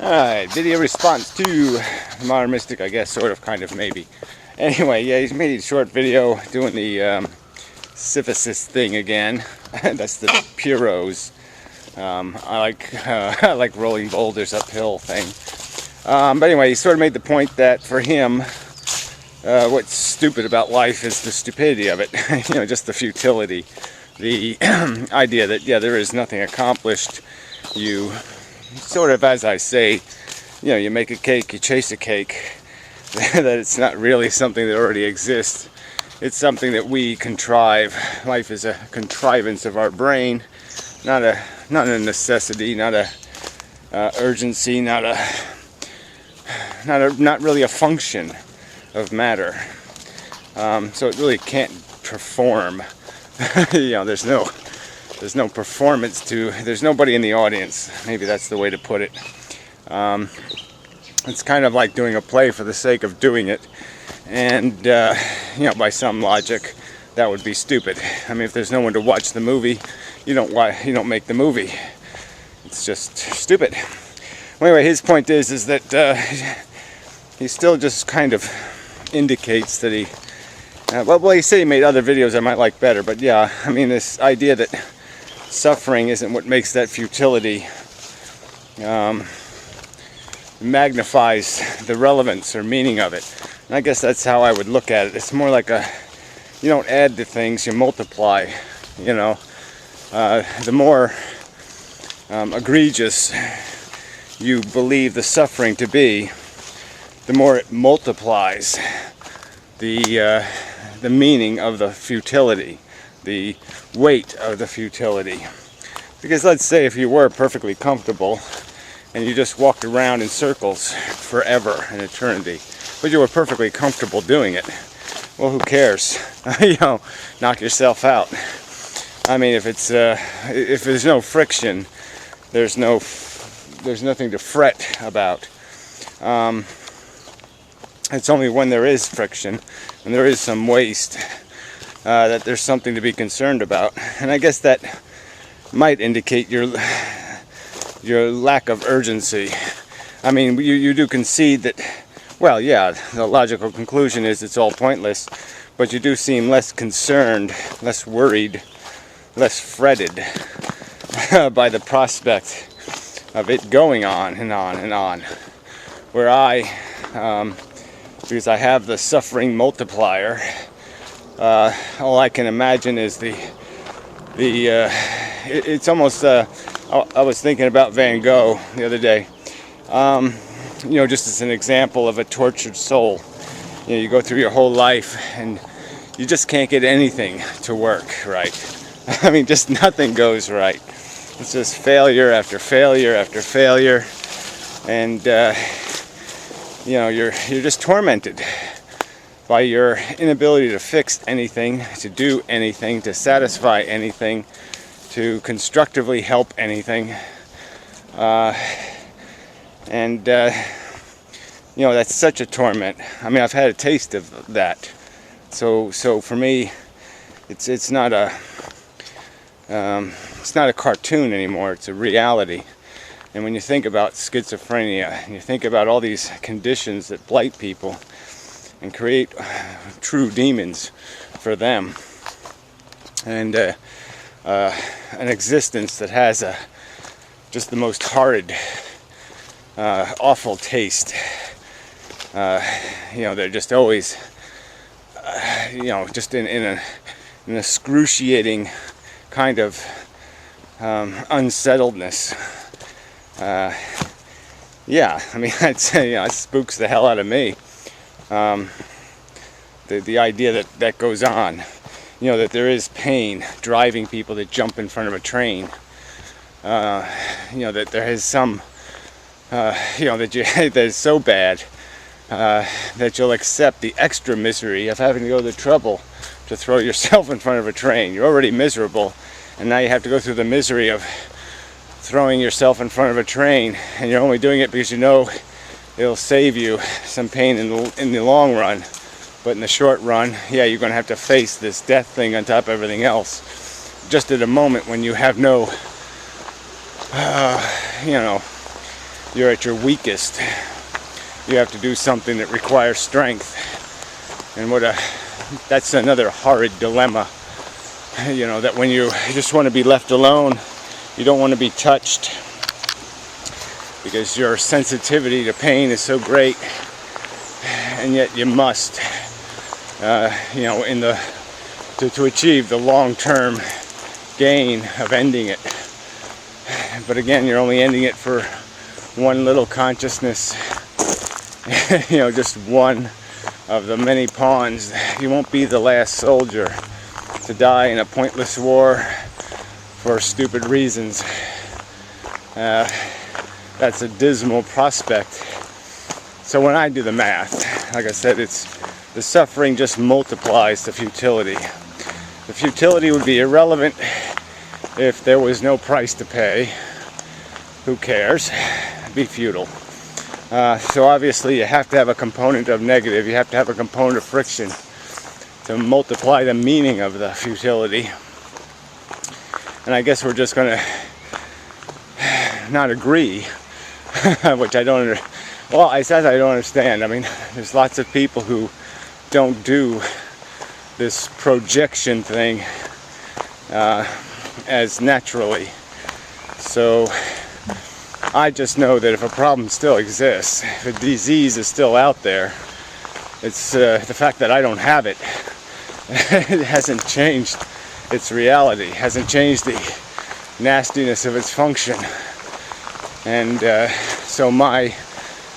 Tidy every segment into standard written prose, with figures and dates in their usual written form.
Alright, video response to the Modern Mystic, I guess, sort of, kind of, maybe. Anyway, yeah, he's made a short video doing the syphilis thing again. That's the Puros. I like rolling boulders uphill thing. But anyway, he sort of made the point that for him, what's stupid about life is the stupidity of it. You know, just the futility. The idea that, yeah, there is nothing accomplished. You sort of, as I say, you know, you make a cake, you chase a cake. That it's not really something that already exists. It's something that we contrive. Life is a contrivance of our brain, not a necessity, not a urgency, not really a function of matter. So it really can't perform. You know, there's no performance to. There's nobody in the audience. Maybe that's the way to put it. It's kind of like doing a play for the sake of doing it, and you know, by some logic, that would be stupid. I mean, if there's no one to watch the movie, you don't make the movie. It's just stupid. Well, anyway, his point is that he still just kind of indicates that he. Well, he said he made other videos I might like better, but yeah, I mean, this idea that suffering isn't what makes that futility. Magnifies the relevance or meaning of it. And I guess that's how I would look at it. It's more like you don't add to things, you multiply. You know, the more egregious you believe the suffering to be, the more it multiplies the meaning of the futility, the weight of the futility. Because let's say if you were perfectly comfortable and you just walked around in circles forever, an eternity, but you were perfectly comfortable doing it, well, who cares? You know, knock yourself out. I mean, if there's no friction, there's nothing to fret about. It's only when there is friction, when there is some waste, that there's something to be concerned about. And I guess that might indicate your lack of urgency. I mean, you do concede that, well, yeah, the logical conclusion is it's all pointless, but you do seem less concerned, less worried, less fretted by the prospect of it going on and on and on. Where because I have the suffering multiplier, all I can imagine is it's almost, I was thinking about Van Gogh the other day, you know, just as an example of a tortured soul. You know, you go through your whole life and you just can't get anything to work right. I mean, just nothing goes right. It's just failure after failure after failure, and you know, you're just tormented by your inability to fix anything, to do anything, to satisfy anything, to constructively help anything, and you know, that's such a torment. I mean, I've had a taste of that, so for me, it's not a cartoon anymore. It's a reality. And when you think about schizophrenia, and you think about all these conditions that blight people and create true demons for them, and an existence that has just the most horrid, awful taste. You know, they're just always, you know, just in an excruciating kind of unsettledness. Yeah, I mean, I'd say, you know, it spooks the hell out of me. The idea that goes on, you know, that there is pain driving people to jump in front of a train. You know, that there is some, you know, that is so bad that you'll accept the extra misery of having to go to the trouble to throw yourself in front of a train. You're already miserable, and now you have to go through the misery of throwing yourself in front of a train, and you're only doing it because you know it'll save you some pain in the long run. But in the short run, yeah, you're going to have to face this death thing on top of everything else, just at a moment when you have no, you know, you're at your weakest, you have to do something that requires strength. And that's another horrid dilemma, that when you just want to be left alone, you don't want to be touched because your sensitivity to pain is so great, and yet you must, to achieve the long-term gain of ending it. But again, you're only ending it for one little consciousness, just one of the many pawns. You won't be the last soldier to die in a pointless war for stupid reasons. That's a dismal prospect. So when I do the math, like I said, the suffering just multiplies the futility. The futility would be irrelevant if there was no price to pay. Who cares? It'd be futile. So obviously you have to have a component of negative, you have to have a component of friction to multiply the meaning of the futility. And I guess we're just going to not agree, which I don't well, I said I don't understand. I mean, there's lots of people who don't do this projection thing as naturally. So I just know that if a problem still exists, if a disease is still out there, it's the fact that I don't have it. It hasn't changed its reality, hasn't changed the nastiness of its function. And so my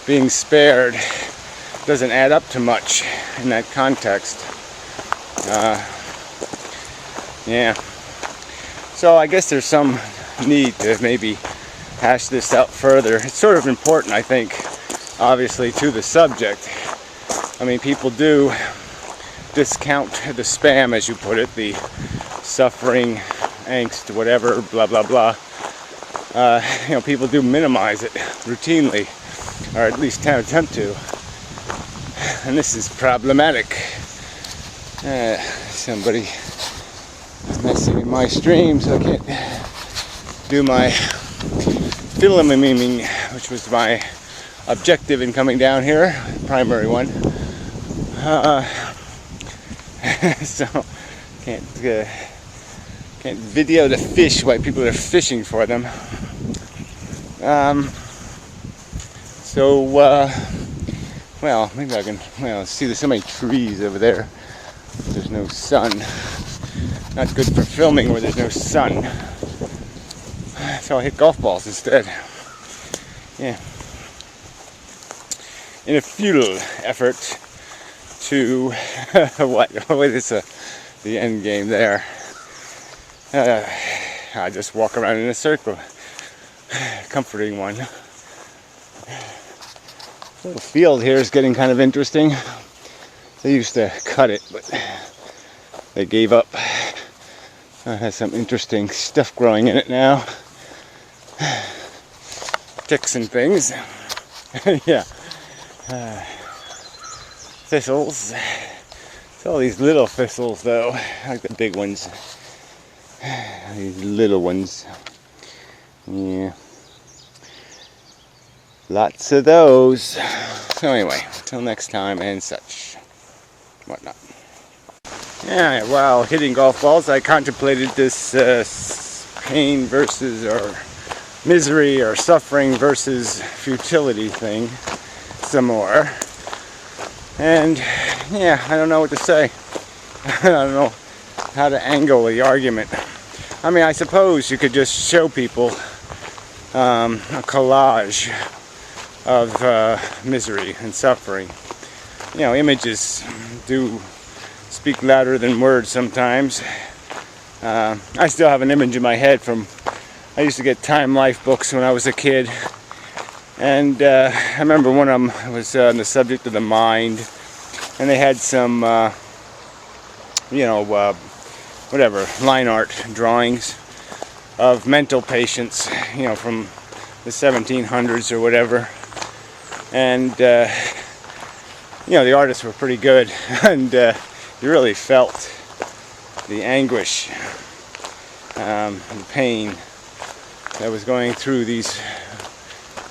being spared doesn't add up to much in that context. Yeah. So I guess there's some need to maybe hash this out further. It's sort of important, I think, obviously, to the subject. I mean, people do discount the spam, as you put it, the suffering, angst, whatever, blah, blah, blah. People do minimize it routinely, or at least attempt to. And this is problematic. Somebody messing in my stream, so I can't do my filming, which was my objective in coming down here, primary one. So can't video the fish while people are fishing for them. Well, maybe I can. Well, see, there's so many trees over there. There's no sun. Not good for filming where there's no sun. So I hit golf balls instead. Yeah. In a futile effort to what is the end game there? I just walk around in a circle. Comforting one. The little field here is getting kind of interesting. They used to cut it, but they gave up. It has some interesting stuff growing in it now. Ticks and things. Yeah. Thistles. It's all these little thistles, though. I like the big ones. These little ones. Yeah. Lots of those. So anyway, till next time and such. Whatnot. Yeah, while hitting golf balls, I contemplated this pain versus, or misery or suffering versus futility thing some more. And yeah, I don't know what to say. I don't know how to angle the argument. I mean, I suppose you could just show people a collage of misery and suffering. Images do speak louder than words sometimes. I still have an image in my head from, I used to get Time Life books when I was a kid, and I remember one of them was on the subject of the mind, and they had some whatever, line art drawings of mental patients, from the 1700s or whatever. And the artists were pretty good, and you really felt the anguish, the pain that was going through these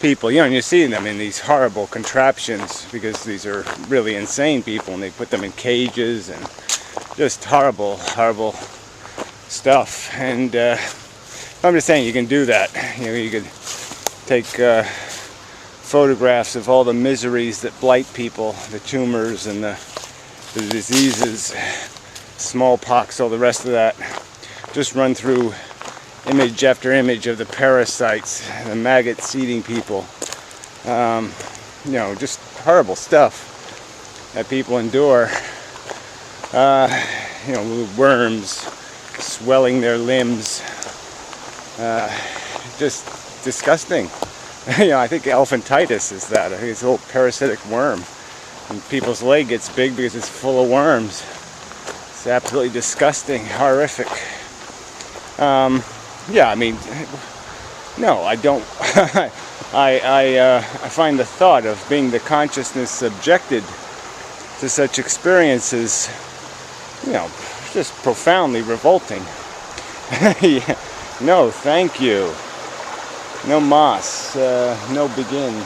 people, you know, and you're seeing them in these horrible contraptions, because these are really insane people, and they put them in cages and just horrible stuff. And I'm just saying, you can do that. You know, you could take photographs of all the miseries that blight people, the tumors and the diseases, smallpox, all the rest of that. Just run through image after image of the parasites, the maggots eating people. You know, just horrible stuff that people endure. You know, worms swelling their limbs. Just disgusting. You know, I think elephantitis is that. I think it's a little parasitic worm. And people's leg gets big because it's full of worms. It's absolutely disgusting, horrific. Yeah, I mean, no, I don't. I find the thought of being the consciousness subjected to such experiences, you know, just profoundly revolting. Yeah. No, thank you. No mas. No begin.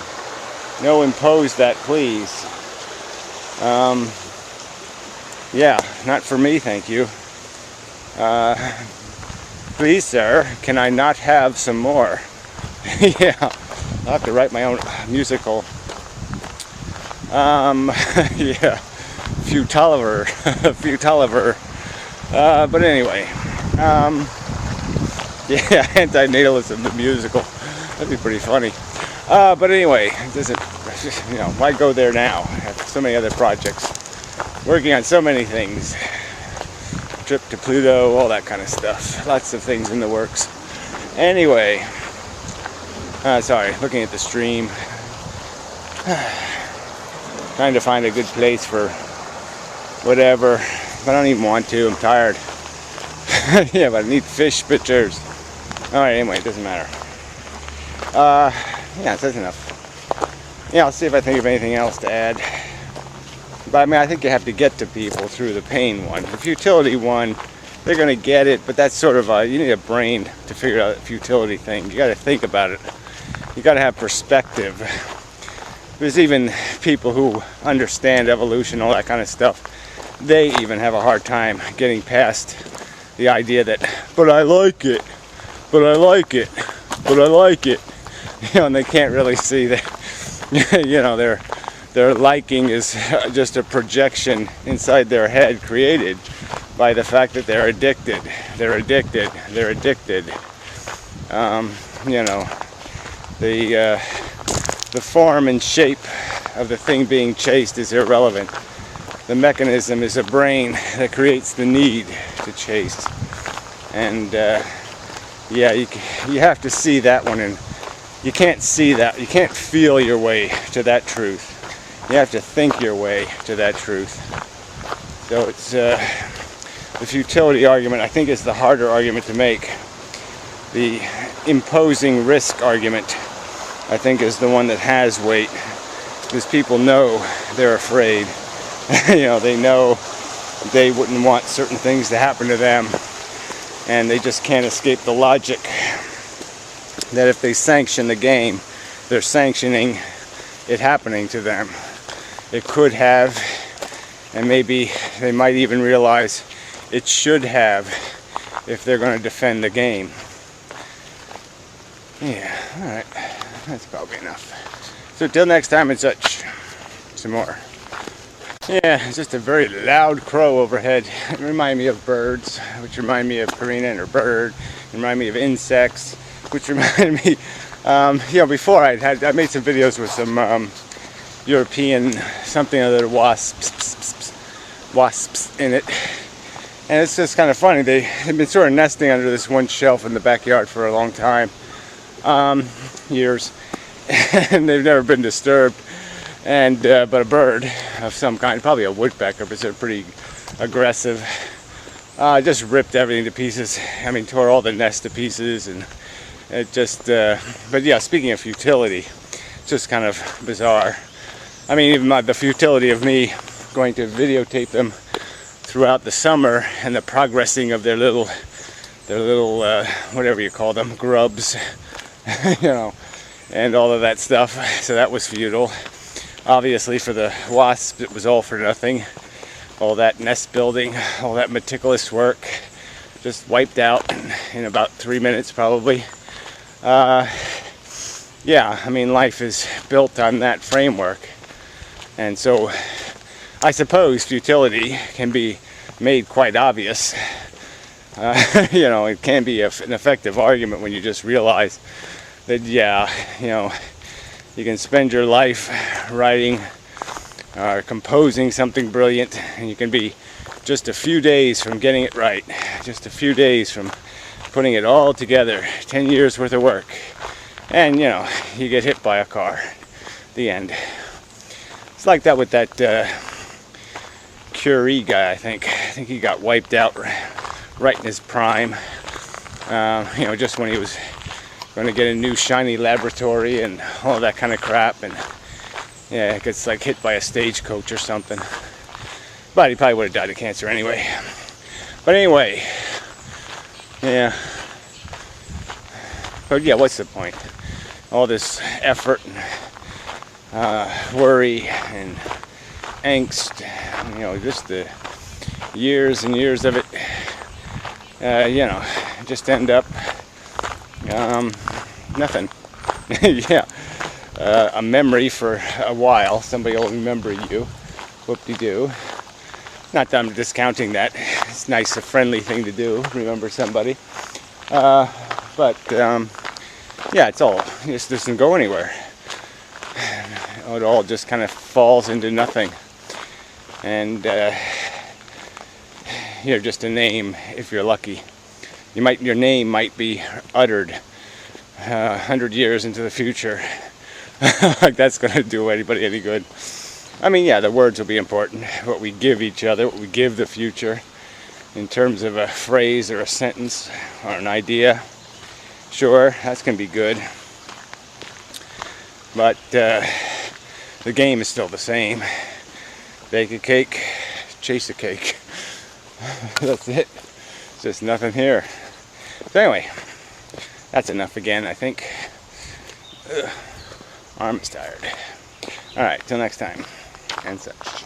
No impose that, please. Yeah, not for me, thank you. Please, sir, can I not have some more? Yeah, I'll have to write my own musical. Yeah, futiliver. But anyway, yeah, antinatalism, the musical. That'd be pretty funny. But anyway, it doesn't, you know, why go there now? I have so many other projects, working on so many things. Trip to Pluto, all that kind of stuff. Lots of things in the works. Anyway, sorry, looking at the stream. Trying to find a good place for whatever. But I don't even want to, I'm tired. Yeah, but I need fish pictures. Alright, anyway, it doesn't matter. Yeah, that's enough. Yeah, I'll see if I think of anything else to add. But I mean, I think you have to get to people through the pain one. The futility one, they're going to get it, but that's sort of you need a brain to figure out the futility thing. You got to think about it. You got to have perspective. There's even people who understand evolution, all that kind of stuff. They even have a hard time getting past the idea that, but I like it, but I like it, but I like it. You know, and they can't really see that, you know, their liking is just a projection inside their head created by the fact that they're addicted. They're addicted. They're addicted. You know, the form and shape of the thing being chased is irrelevant. The mechanism is a brain that creates the need to chase. And yeah, you have to see that one, and you can't see that. You can't feel your way to that truth. You have to think your way to that truth. So it's the futility argument, I think, is the harder argument to make. The imposing risk argument, I think, is the one that has weight, because people know they're afraid. You know, they know they wouldn't want certain things to happen to them, and they just can't escape the logic that if they sanction the game, they're sanctioning it happening to them. It could have, and maybe they might even realize it should have if they're going to defend the game. Yeah, alright, that's probably enough. So till next time and such, some more. Yeah, it's just a very loud crow overhead. It reminded me of birds, which remind me of Karina and her bird. It reminded me of insects, which reminded me, you know, before I made some videos with some European something other wasps in it, and it's just kind of funny. They've been sort of nesting under this one shelf in the backyard for a long time, years, and they've never been disturbed. And but a bird of some kind, probably a woodpecker, but they're pretty aggressive, just ripped everything to pieces. I mean, tore all the nest to pieces, and it just but yeah, speaking of futility, it's just kind of bizarre. I mean, even the futility of me going to videotape them throughout the summer, and the progressing of their little whatever you call them, grubs, you know, and all of that stuff. So that was futile. Obviously for the wasps it was all for nothing. All that nest building, all that meticulous work, just wiped out in about 3 minutes probably. Yeah, I mean, life is built on that framework. And so I suppose futility can be made quite obvious. You know, it can be an effective argument when you just realize that, yeah, you know, you can spend your life writing or composing something brilliant, and you can be just a few days from getting it right, just a few days from putting it all together, 10 years worth of work, and you know, you get hit by a car. The end. It's like that with that Curie guy. I think he got wiped out right in his prime. You know, just when he was going to get a new shiny laboratory and all that kind of crap, and yeah, it gets like hit by a stagecoach or something. But he probably would have died of cancer anyway. But anyway, yeah. But yeah, what's the point? All this effort and worry and angst, you know, just the years and years of it, you know, just end up nothing. Yeah, a memory for a while. Somebody will remember you. Whoop-de-doo. Not that I'm discounting that. It's nice, a friendly thing to do, remember somebody. But yeah, it just doesn't go anywhere. It all just kind of falls into nothing. And you're just a name if you're lucky. Your name might be uttered 100 years into the future. Like that's going to do anybody any good. I mean, yeah, the words will be important. What we give each other, what we give the future, in terms of a phrase or a sentence or an idea. Sure, that's going to be good. But the game is still the same. Bake a cake, chase a cake. That's it. It's just nothing here. So anyway, that's enough again, I think. Arm is tired. Alright, till next time. And such.